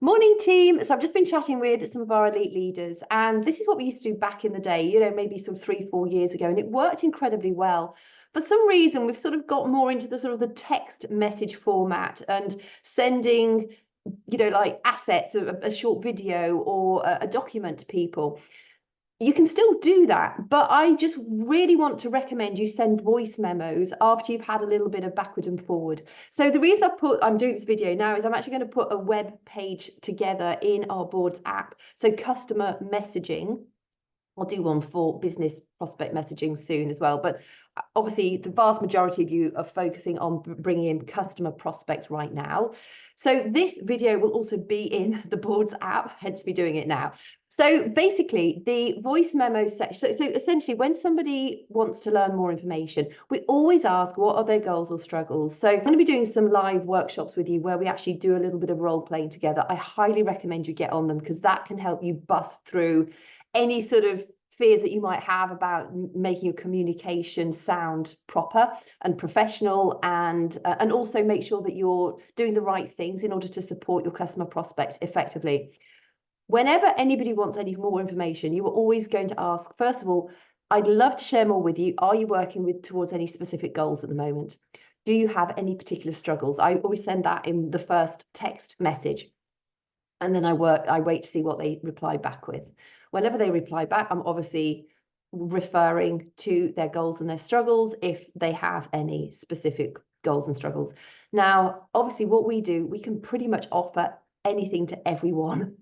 Morning team. So I've just been chatting with some of our elite leaders, and this is what we used to do back in the day, maybe sort of 3, 4 years ago, and it worked incredibly well. For some reason, we've sort of got more into the sort of the text message format and sending, like assets, a short video or a document to people. You can still do that, but I just really want to recommend you send voice memos after you've had a little bit of backward and forward. So the reason I'm doing this video now is I'm actually going to put a web page together in our boards app. So customer messaging, I'll do one for business prospect messaging soon as well. But obviously, the vast majority of you are focusing on bringing in customer prospects right now. So this video will also be in the boards app, hence me doing it now. So basically, the voice memo section. So essentially, when somebody wants to learn more information, we always ask, what are their goals or struggles? So I'm going to be doing some live workshops with you where we actually do a little bit of role playing together. I highly recommend you get on them because that can help you bust through any sort of fears that you might have about making your communication sound proper and professional, and also make sure that you're doing the right things in order to support your customer prospects effectively. Whenever anybody wants any more information, you are always going to ask, first of all, I'd love to share more with you. Are you working towards any specific goals at the moment? Do you have any particular struggles? I always send that in the first text message. And then I wait to see what they reply back with. Whenever they reply back, I'm obviously referring to their goals and their struggles if they have any specific goals and struggles. Now, obviously, what we do, we can pretty much offer anything to everyone.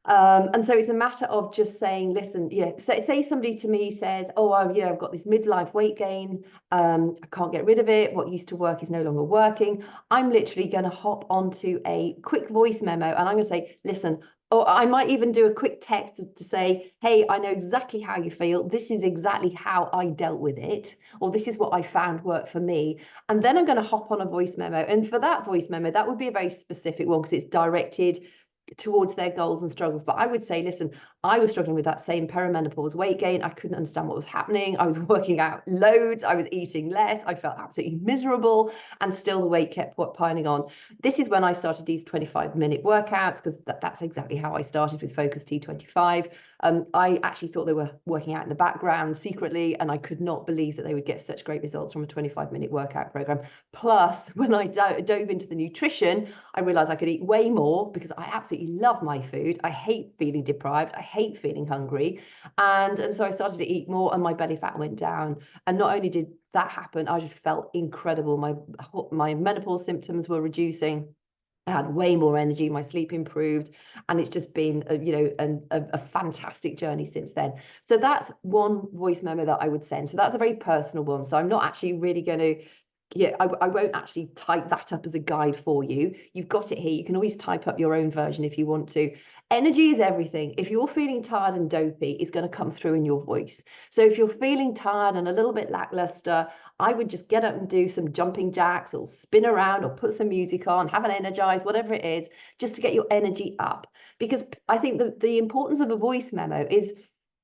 And so it's a matter of just saying, listen, say somebody to me says, oh, I've got this midlife weight gain. I can't get rid of it. What used to work is no longer working. I'm literally going to hop onto a quick voice memo and I'm going to say, listen, or I might even do a quick text to say, hey, I know exactly how you feel. This is exactly how I dealt with it, or this is what I found worked for me. And then I'm going to hop on a voice memo. And for that voice memo, that would be a very specific one because it's directed towards their goals and struggles. But I would say, listen, I was struggling with that same perimenopause weight gain. I couldn't understand what was happening. I was working out loads. I was eating less. I felt absolutely miserable. And still the weight kept piling on. This is when I started these 25-minute workouts, because that's exactly how I started with Focus T25. I actually thought they were working out in the background secretly, and I could not believe that they would get such great results from a 25-minute workout program. Plus, when I dove into the nutrition, I realized I could eat way more because I absolutely love my food. I hate feeling deprived. I hate feeling hungry. And so I started to eat more and my belly fat went down. And not only did that happen, I just felt incredible. My menopause symptoms were reducing. I had way more energy, my sleep improved, and it's just been a fantastic journey since then. So that's one voice memo that I would send. So that's a very personal one. So I'm not actually really going to, I won't actually type that up as a guide for you. You've got it here. You can always type up your own version if you want to. Energy is everything. If you're feeling tired and dopey, it's going to come through in your voice. So if you're feeling tired and a little bit lackluster, I would just get up and do some jumping jacks or spin around or put some music on, have an energize, whatever it is, just to get your energy up. Because I think the importance of a voice memo is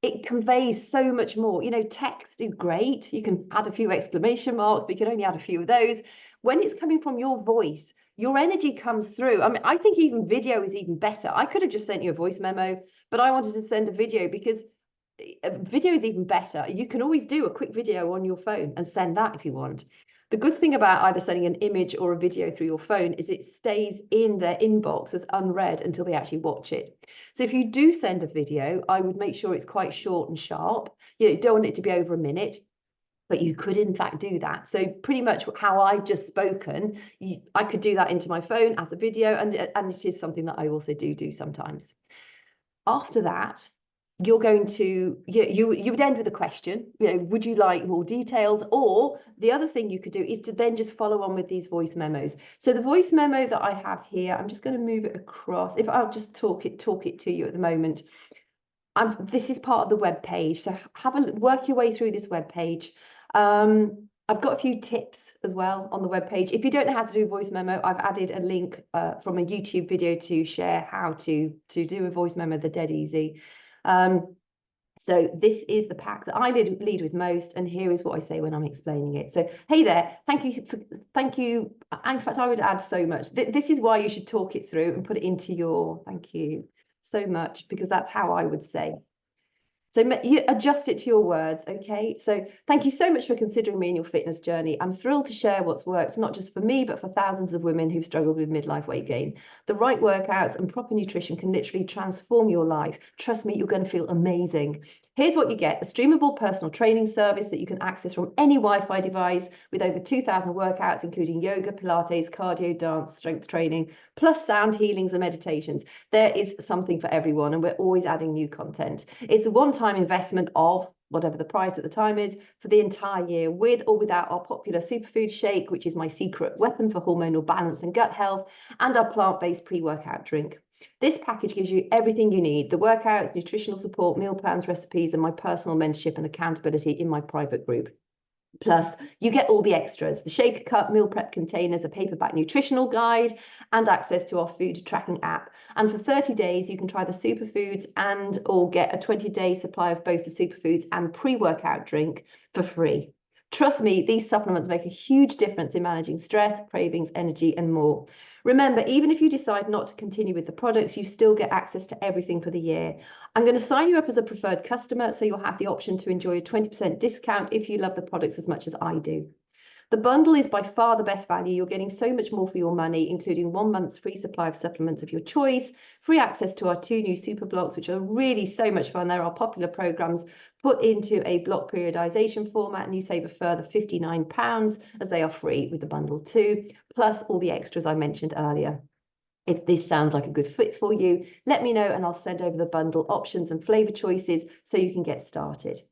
it conveys so much more. Text is great. You can add a few exclamation marks, but you can only add a few of those. When it's coming from your voice, your energy comes through. I mean, I think even video is even better. I could have just sent you a voice memo, but I wanted to send a video because video is even better. You can always do a quick video on your phone and send that if you want. The good thing about either sending an image or a video through your phone is it stays in their inbox as unread until they actually watch it. So if you do send a video, I would make sure it's quite short and sharp. You don't want it to be over a minute, but you could in fact do that. So pretty much how I've just spoken, I could do that into my phone as a video, and it is something that I also do sometimes. After that, you're going to, you would end with a question, would you like more details? Or the other thing you could do is to then just follow on with these voice memos. So the voice memo that I have here, I'm just going to move it across. If I'll just talk it to you at the moment. This is part of the web page. So work your way through this web page. I've got a few tips as well on the webpage. If you don't know how to do a voice memo, I've added a link from a YouTube video to share how to do a voice memo. They're dead easy. So this is the pack that I lead with most, and here is what I say when I'm explaining it. So hey there, thank you. In fact, I would add so much. This is why you should talk it through and put it into your thank you so much, because that's how I would say. So you adjust it to your words, okay? So thank you so much for considering me in your fitness journey. I'm thrilled to share what's worked, not just for me, but for thousands of women who've struggled with midlife weight gain. The right workouts and proper nutrition can literally transform your life. Trust me, you're going to feel amazing. Here's what you get: a streamable personal training service that you can access from any Wi-Fi device with over 2,000 workouts, including yoga, Pilates, cardio, dance, strength training, plus sound healings and meditations. There is something for everyone, and we're always adding new content. It's a one-time investment of whatever the price at the time is for the entire year, with or without our popular superfood shake, which is my secret weapon for hormonal balance and gut health, and our plant-based pre-workout drink. This package gives you everything you need: the workouts, nutritional support, meal plans, recipes, and my personal mentorship and accountability in my private group. Plus, you get all the extras: the shaker cup, meal prep containers, a paperback nutritional guide, and access to our food tracking app. And for 30 days, you can try the superfoods and or get a 20-day supply of both the superfoods and pre-workout drink for free. Trust me, these supplements make a huge difference in managing stress, cravings, energy, and more. Remember, even if you decide not to continue with the products, you still get access to everything for the year. I'm going to sign you up as a preferred customer, so you'll have the option to enjoy a 20% discount if you love the products as much as I do. The bundle is by far the best value. You're getting so much more for your money, including 1 month's free supply of supplements of your choice, free access to our 2 new super blocks, which are really so much fun. They're our popular programs put into a block periodization format, and you save a further £59 as they are free with the bundle too, plus all the extras I mentioned earlier. If this sounds like a good fit for you, let me know and I'll send over the bundle options and flavor choices so you can get started.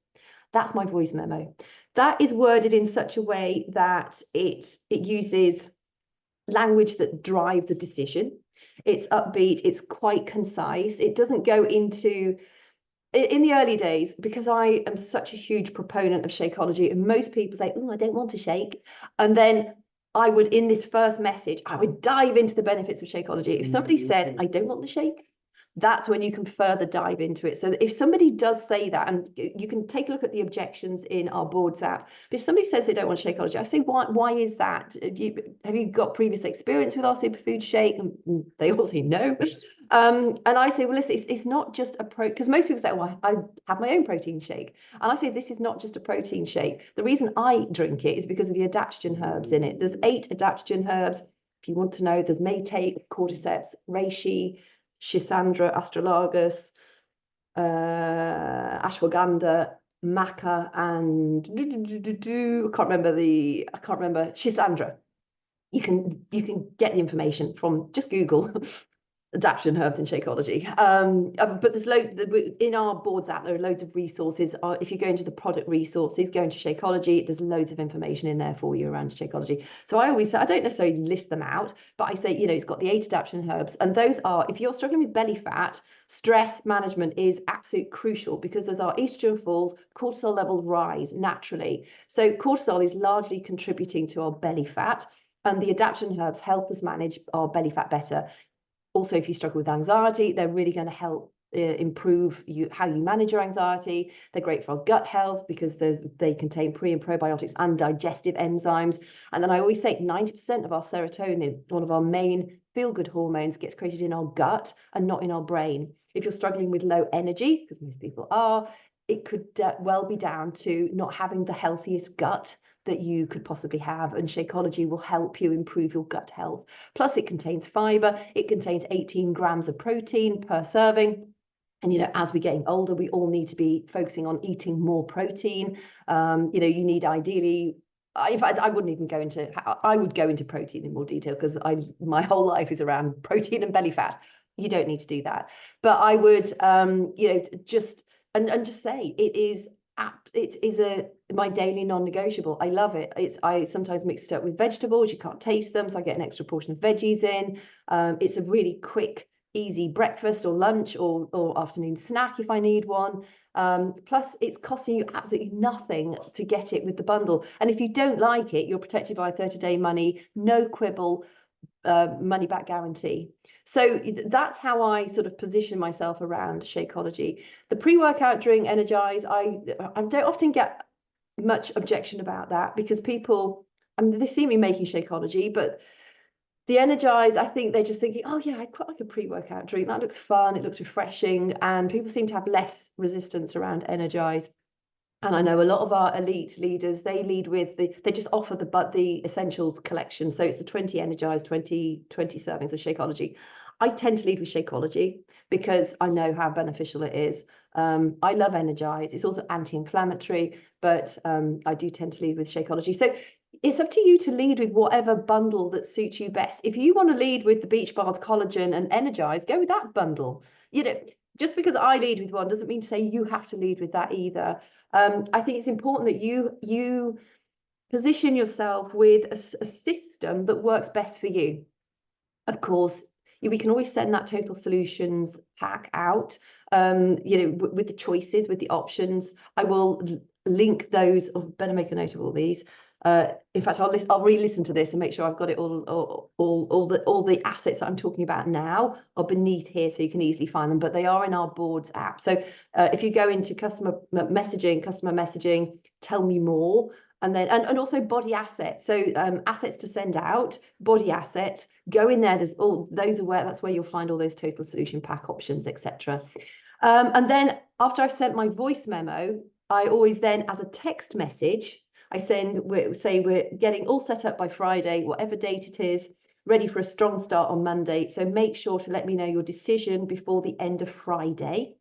That's my voice memo. That is worded in such a way that it uses language that drives a decision. It's upbeat, it's quite concise. It doesn't go into, in the early days, because I am such a huge proponent of Shakeology, and most people say, oh, I don't want to shake. And then I would, in this first message, I would dive into the benefits of Shakeology. If somebody said, I don't want the shake, that's when you can further dive into it. So if somebody does say that, and you can take a look at the objections in our boards app, but if somebody says they don't want Shakeology, I say, why is that? Have you got previous experience with our superfood shake? And they all say no. And I say, well, listen, it's not just a because most people say, well, I have my own protein shake. And I say, this is not just a protein shake. The reason I drink it is because of the adaptogen herbs in it. There's 8 adaptogen herbs. If you want to know, there's Maytape, Cordyceps, Reishi, Schisandra, Astragalus, ashwagandha, maca, and I can't remember Schisandra. You can get the information from just Google adaptogen herbs in Shakeology. But there's in our boards app, there are loads of resources. If you go into the product resources, go into Shakeology, there's loads of information in there for you around Shakeology. So I always say, I don't necessarily list them out, but I say, it's got the 8 adaptogen herbs. And those are, if you're struggling with belly fat, stress management is absolutely crucial, because as our estrogen falls, cortisol levels rise naturally. So cortisol is largely contributing to our belly fat, and the adaptogen herbs help us manage our belly fat better. Also, if you struggle with anxiety, they're really going to help improve how you manage your anxiety. They're great for our gut health because they contain pre and probiotics and digestive enzymes. And then I always say 90% of our serotonin, one of our main feel-good hormones, gets created in our gut and not in our brain. If you're struggling with low energy, because most people are, it could well be down to not having the healthiest gut that you could possibly have, and Shakeology will help you improve your gut health. Plus, it contains fiber. It contains 18 grams of protein per serving. And, as we're getting older, we all need to be focusing on eating more protein. You need ideally, in fact, I wouldn't even go into, I would go into protein in more detail, because my whole life is around protein and belly fat. You don't need to do that. But I would, just say it is my daily non-negotiable. I love it. I sometimes mix it up with vegetables. You can't taste them, so I get an extra portion of veggies in. It's a really quick, easy breakfast or lunch or afternoon snack if I need one. Plus, it's costing you absolutely nothing to get it with the bundle. And if you don't like it, you're protected by a 30-day money, no quibble, money back guarantee. So that's how I sort of position myself around Shakeology. The pre-workout drink, Energize, I don't often get much objection about that, because people, I mean, they see me making Shakeology, but the Energize, I think they're just thinking, oh yeah, I'd quite like a pre-workout drink. That looks fun, it looks refreshing, and people seem to have less resistance around Energize. And I know a lot of our elite leaders, they lead with they just offer the essentials collection. So it's the 20 Energized, 20 servings of Shakeology. I tend to lead with Shakeology because I know how beneficial it is. I love Energize. It's also anti-inflammatory, but I do tend to lead with Shakeology. So it's up to you to lead with whatever bundle that suits you best. If you want to lead with the Beach Bars Collagen and Energize, go with that bundle. You know, just because I lead with one doesn't mean to say you have to lead with that either. I think it's important that you position yourself with a system that works best for you. Of course, we can always send that total solutions pack out, with the choices, with the options. I will link those. Oh, better make a note of all these. In fact, I'll re-listen to this and make sure I've got it all the assets that I'm talking about now are beneath here, so you can easily find them. But they are in our boards app. So if you go into customer messaging, tell me more. And then and also body assets. So assets to send out, body assets, go in there. There's all those are where that's where you'll find all those total solution pack options, etc. And then after I've sent my voice memo, I always then, as a text message, I say we're getting all set up by Friday, whatever date it is, ready for a strong start on Monday. So make sure to let me know your decision before the end of Friday.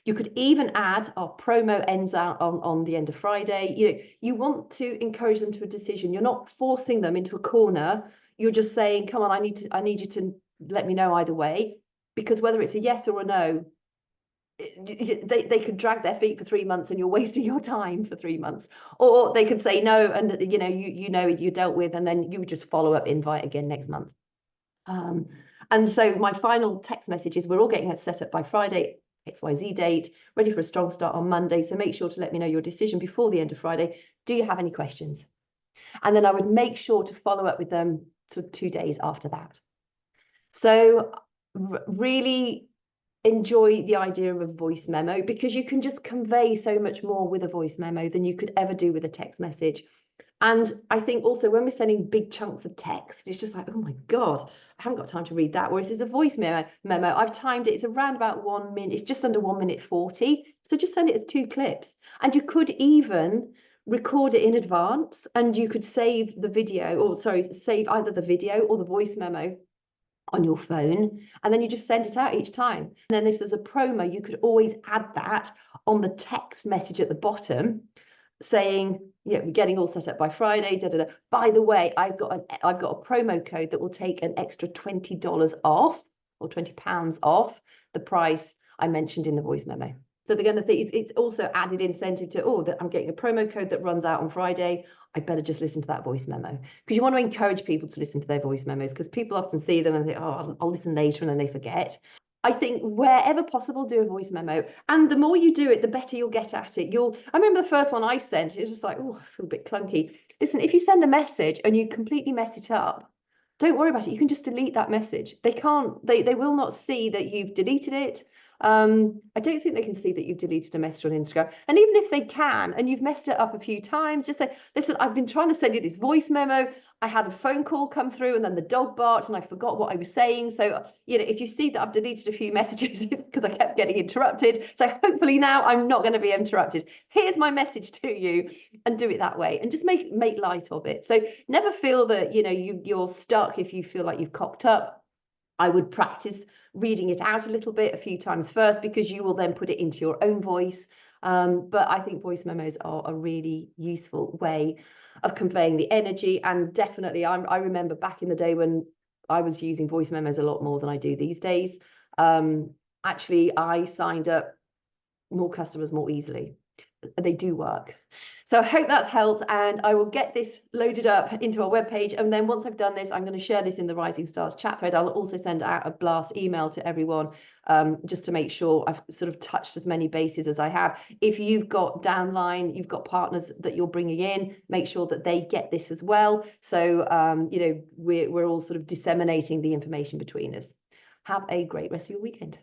You could even add our promo ends out on the end of Friday. You want to encourage them to a decision. You're not forcing them into a corner. You're just saying, come on, I need you to let me know either way, because whether it's a yes or a no, they could drag their feet for 3 months and you're wasting your time for 3 months, or they could say no, and you dealt with, and then you just follow up invite again next month. And so my final text message is, we're all getting it set up by Friday, XYZ date, ready for a strong start on Monday. So make sure to let me know your decision before the end of Friday. Do you have any questions? And then I would make sure to follow up with them sort of 2 days after that. So really enjoy the idea of a voice memo, because you can just convey so much more with a voice memo than you could ever do with a text message. And I think also when we're sending big chunks of text, it's just like, oh my God, I haven't got time to read that. Whereas it's a voice memo, I've timed it. It's around about 1 minute. It's just under 1 minute 40. So just send it as 2 clips. And you could even record it in advance, and you could save the video, or sorry, save either the video or the voice memo on your phone, and then you just send it out each time. And then if there's a promo, you could always add that on the text message at the bottom, saying, we're getting all set up by Friday. By the way, I've got a promo code that will take an extra $20 off, or £20 off the price I mentioned in the voice memo. So they're going to think it's also added incentive to, that I'm getting a promo code that runs out on Friday. I better just listen to that voice memo, because you want to encourage people to listen to their voice memos, because people often see them and think, oh, I'll listen later, and then they forget. I think wherever possible, do a voice memo. And the more you do it, the better you'll get at it. I remember the first one I sent, it was just like, oh, I feel a bit clunky. Listen, if you send a message and you completely mess it up, don't worry about it. You can just delete that message. They will not see that you've deleted it. I don't think they can see that you've deleted a message on Instagram. And even if they can, and you've messed it up a few times, just say, listen, I've been trying to send you this voice memo. I had a phone call come through, and then the dog barked and I forgot what I was saying. So, if you see that I've deleted a few messages, it's because I kept getting interrupted. So hopefully now I'm not going to be interrupted. Here's my message to you, and do it that way, and just make light of it. So never feel that, you're stuck if you feel like you've cocked up. I would practice reading it out a little bit a few times first, because you will then put it into your own voice. But I think voice memos are a really useful way of conveying the energy. And definitely, I remember back in the day when I was using voice memos a lot more than I do these days. Actually, I signed up more customers more easily. They do work. So I hope that's helped, and I will get this loaded up into our webpage. And then once I've done this, I'm going to share this in the Rising Stars chat thread. I'll also send out a blast email to everyone, just to make sure I've sort of touched as many bases as I have. If you've got downline, you've got partners that you're bringing in, make sure that they get this as well. So, we're all sort of disseminating the information between us. Have a great rest of your weekend.